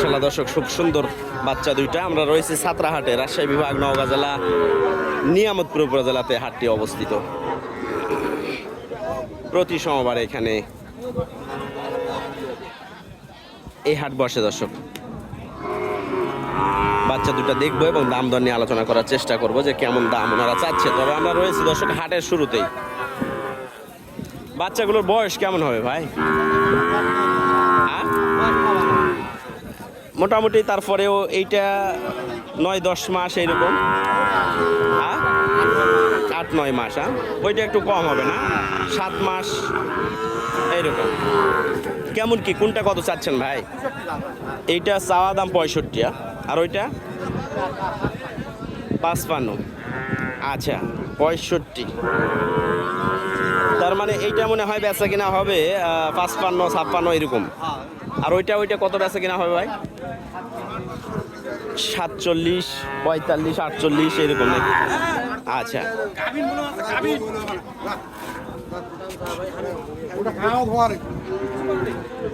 মাশাআল্লাহ দর্শক, খুব সুন্দর বাচ্চা দুইটা। আমরা রয়েছি সাতরাহাটে, রাজশাহী বিভাগ, নওগাঁ জেলা, নিয়ামতপুর উপজেলাতে হাটটি অবস্থিত। প্রতি সোমবারে এখানে এই হাট বসে দর্শক। বাচ্চা দুটা দেখবো এবং দাম দর নিয়ে আলোচনা করার চেষ্টা করব যে কেমন দাম ওনারা চাচ্ছে। তবে আমরা রয়েছি দর্শক হাটের শুরুতেই। বাচ্চাগুলোর বয়স কেমন হবে ভাই? মোটামুটি তারপরেও এইটা 9-10 মাস এইরকম, 8-9 মাস। ওইটা একটু কম হবে না, 7 মাস এইরকম। কেমন কি, কোনটা কত চাচ্ছেন ভাই? এইটা চাওয়া দাম 65, আর ওইটা 55। আচ্ছা 65। তার মানে এইটা মনে হয় বেচা কিনা হবে 55-56 এরকম। আর ওইটা কত বেচা কিনা হবে ভাই? 47, 45, 48 এরকম নাকি? আচ্ছা,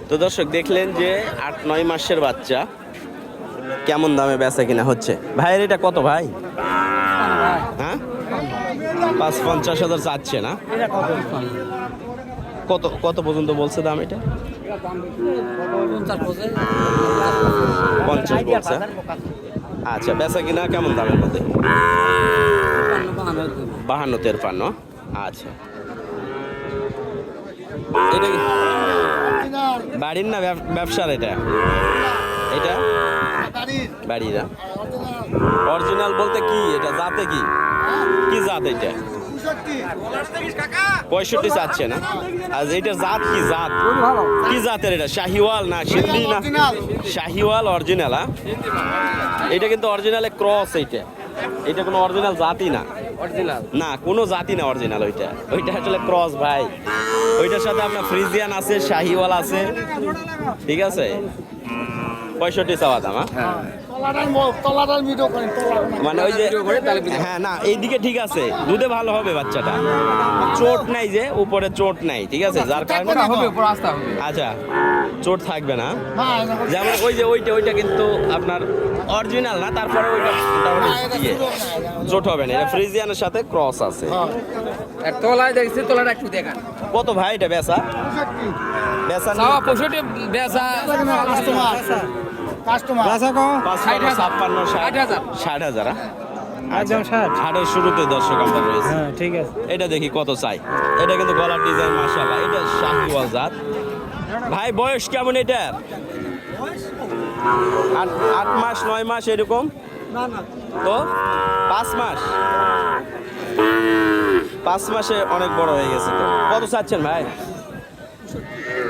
তো দর্শক দেখলেন যে 8-9 মাসের বাচ্চা কেমন দামে বেচা কিনা হচ্ছে। ভাইয়ের এটা কত ভাই? হ্যাঁ 50,000 চাচ্ছে না? কত পর্যন্ত বলছে দাম? এটা 50 বলছে। আচ্ছা, বেচা কিনা কেমন দামের মধ্যে? 52-53। আচ্ছা, এটা কি বাড়ির না ব্যবসার? এটা বাড়ির না? অরিজিনাল বলতে কি এটা জাতে কি জাত? এটা 65 চাচ্ছে না? আর এইটার জাত কি জাতের? এটা শাহিওয়াল না সিন্ধি না? শাহিওয়াল অরিজিনাল। এটা কিন্তু অরিজিনালে ক্রস। এটা কোনো অরিজিনাল জাতই না, না কোনো জাতি না অরিজিনাল। ওইটা আসলে ক্রস ভাই। ওইটার সাথে আপনার ফ্রিজিয়ান আছে, শাহিওয়াল আছে, ঠিক আছে। 65 চাওয়া দাম। মানে ওই যে হ্যাঁ, না এইদিকে ঠিক আছে, দুধে ভালো হবে বাচ্চাটা, চোট নাই, যে উপরে চোট নাই, ঠিক আছে, যার কারণে আচ্ছা চোট থাকবে না। যেমন ওইটা কিন্তু আপনার অরিজিনাল না, তারপরে ওইটা চোট হবে না। এটা ফ্রিজিয়ানের সাথে ক্রস আছে। তোলায় দেখছি, তোলাটা একটু দেখান। কত ভাই এটা বেচা? 65 বেচা কাস্টমার 60,000। হাটের শুরুতে দর্শক আমরা রয়েছি। ঠিক আছে, এটা দেখি কত চাই। এটা কিন্তু গলার ডিজাইন মাশাআল্লাহ, এটা শাহিওয়াল জাত। ভাই বয়স কেমন এটার? 8 মাস 9 মাস এরকম তো? 5 মাস? 5 মাসে অনেক বড় হয়ে গেছে তো। কত চাচ্ছেন ভাই?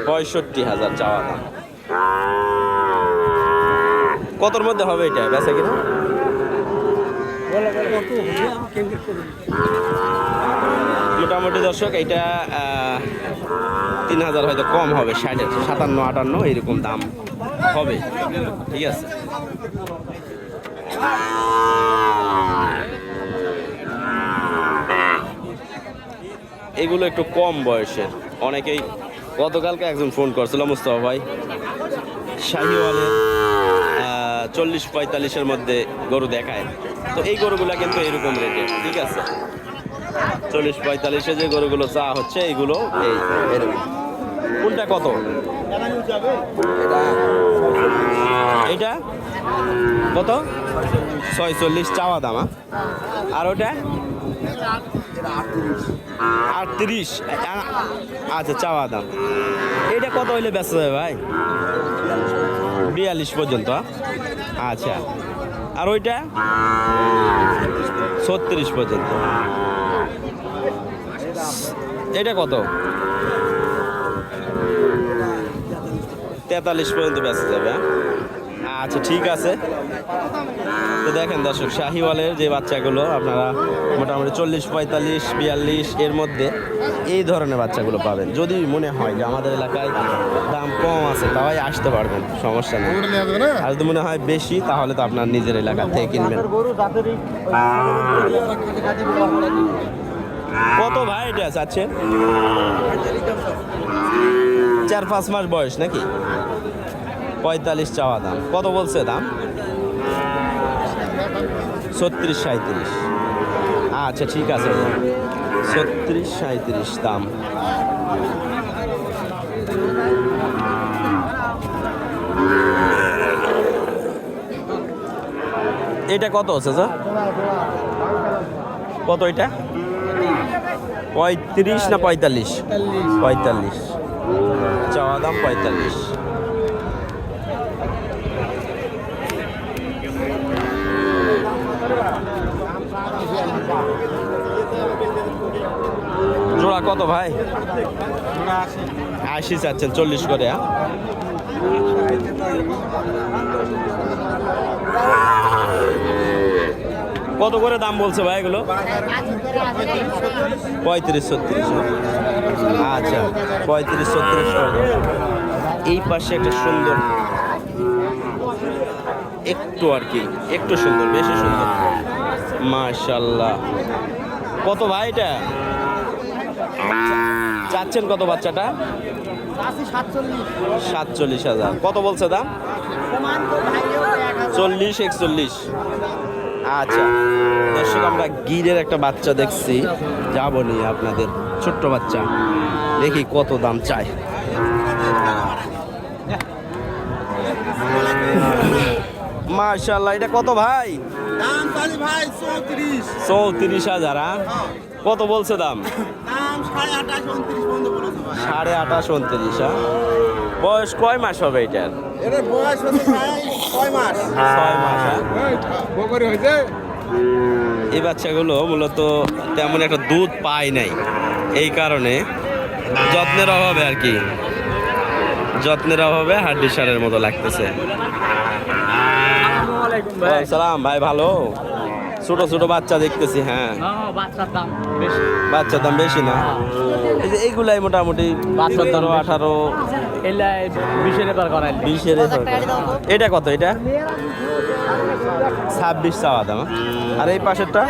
65,000 চাওয়া দাম। কতর মধ্যে হবে এটা বেচা কিনা? মোটামুটি দর্শক এটা 3,000 হয়তো কম হবে, 60, 57-58 এরকম দাম হবে, ঠিক আছে। এগুলো একটু কম বয়সের। অনেকেই গতকালকে একজন ফোন করছিল, মুস্তফা ভাই, শাহিওয়ালের 40-45-এর মধ্যে গরু দেখায়। তো এই গরুগুলা কিন্তু এরকম রেটে, ঠিক আছে। 40-45-এ যে গরুগুলো চা হচ্ছে এইগুলো এরকম। কোনটা কত? এইটা কত? 46 চাওয়া দাম। আর ওটা 38। আচ্ছা চাওয়া দাম। এইটা কত হইলে বেচা যাবে ভাই? 42 পর্যন্ত। আচ্ছা, আর ওইটা 36 পর্যন্ত। এটা কত? 43 পর্যন্ত বেচা যাবে। আচ্ছা ঠিক আছে। তো দেখেন দর্শক, শাহিওয়ালের যে বাচ্চাগুলো আপনারা মোটামুটি 40-45-42 এর মধ্যে এই ধরনের বাচ্চাগুলো পাবেন। যদি মনে হয় যে আমাদের এলাকায় দাম কম আছে, তাই আসতে পারবেন, সমস্যা নেই। আর যদি মনে হয় বেশি, তাহলে তো আপনার নিজের এলাকা থেকে কিনবেন। কত ভাই এটা চাচ্ছেন? 4-5 মাস বয়স নাকি? 45 চাওয়া দাম। কত বলছে দাম? 36 37। আচ্ছা ঠিক আছে, 36 37 দাম। এটা কত আছে স্যার? কত এটা? 35 না 45? 45 চাওয়া দাম, 45। জোড়া কত ভাই? 80 চাচ্ছেন, 40 করে। কত করে দাম বলছে ভাই এগুলো? 35 36। আচ্ছা 35 36 করে। এই পাশে একটা সুন্দর, একটু আর কি একটু সুন্দর, বেশি সুন্দর, মাশাআল্লাহ। কত ভাই এটা চাচ্ছেন? কত বাচ্চাটা? 47,000। কত বলছে দাম? 40 41। আচ্ছা দর্শক, আমরা গিরের একটা বাচ্চা দেখছি, যাবো নিয়ে আপনাদের। ছোট্ট বাচ্চা, দেখি কত দাম চায়। মাশাআল্লাহ, এটা কত ভাই? দাম পালি ভাই 34। 34,000। কত বলছে দাম? দাম 28.5 29 পর্যন্ত বলেছে ভাই। 28.5 29। বয়স কয় মাস হবে এটার? এর বয়স হচ্ছে ভাই 6 মাস। 6 মাস। বকরি হইছে। এই বাচ্চাগুলো মূলত তেমন একটা দুধ পায় নাই, এই কারণে যত্নের অভাবে আর কি, যত্নের অভাবে হাড্ডি সারের মতো লাগতেছে। সালাম ভাই, ভালো? ছোট ছোট বাচ্চা দেখতেছি। হ্যাঁ, বাচ্চার দাম বেশি না? এই যে এইগুলাই মোটামুটি বাচ্চার দাম 18 20-এর এবার করাই। 20-এর এবার। এটা কত? এটা 26 চাওয়া দাম। আর এই পাশেরটা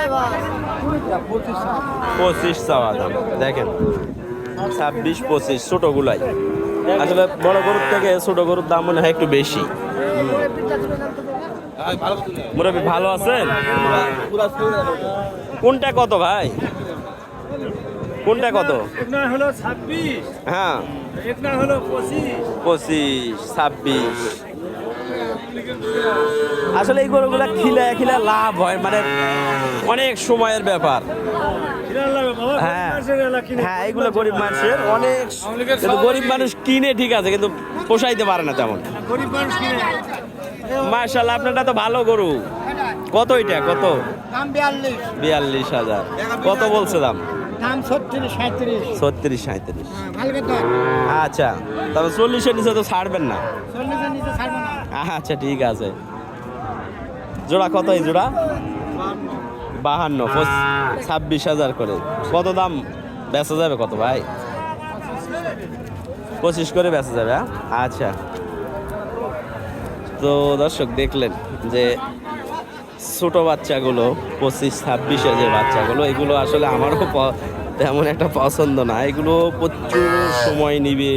25 চাওয়া দাম। দেখেন 26 25 ছোটগুলাই। আসলে বড় গরুর থেকে ছোট গরুর দাম মনে হয় একটু বেশি। মুরব্বি ভালো আছেন? কোনটা কত ভাই? কোনটা কত? হলো 26, হ্যাঁ একটা হলো 25। 25 26। আসলে এই গরুগুলা খিলায় খিলায় লাভ হয়, মানে অনেক সময়ের ব্যাপার। হ্যাঁ হ্যাঁ, এগুলো গরিব মানুষের অনেক, কিন্তু গরিব মানুষ কিনে ঠিক আছে, কিন্তু পোষাইতে পারে না তেমন। গরিব মানুষ কিনে। মাশাআল্লাহ, আপনারটা তো ভালো গরু। কত এটা? কত? দাম 42। 42,000। কত বলছে দাম? দাম 36 37। 36 37। ভালো কথা। আচ্ছা, তবে 40-এর নিচে তো ছাড়বেন না। 40 এর নিচে ছাড়বো না। আচ্ছা ঠিক আছে। জোড়া কত এই জোড়া? 52 26,000 করে। কত দাম বেচা যাবে কত ভাই? 25 করে বেচা যাবে। আচ্ছা, তো দর্শক দেখলেন যে ছোট বাচ্চাগুলো 25-26-এর যে বাচ্চাগুলো, এগুলো আসলে আমারও তেমন একটা পছন্দ না। এগুলো প্রচুর সময় নিবে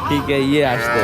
ঠিক আসতে।